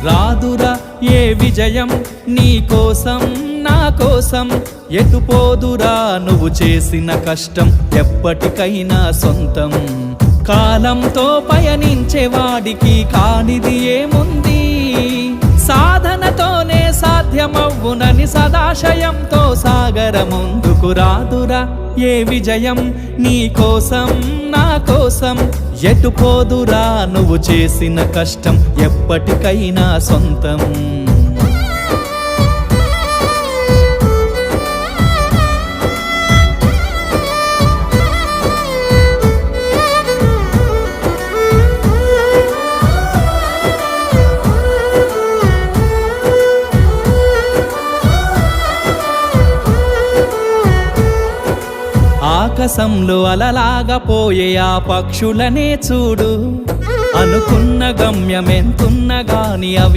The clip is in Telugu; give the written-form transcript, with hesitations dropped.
రాదురా ఏ విజయం నీ కోసం నా కోసం, ఎటు పోదురా నువ్వు చేసిన కష్టం ఎప్పటికైనా సొంతం. కాలంతో పయనించేవాడికి కానిది ఏముంది, సాధనతోనే సాధ్యమవ్వునని సదాశయంతో సాగర ముందుకు. రాదురా ఏ విజయం నీ కోసం నా కోసం, ఎటు పోదురా నువ్వు చేసిన కష్టం ఎప్పటికైనా సొంతం. ఆకాశంలో అలలాగా పోయే ఆ పక్షులనే చూడు, అనుకున్న గమ్యమెంతున్న గాని అవి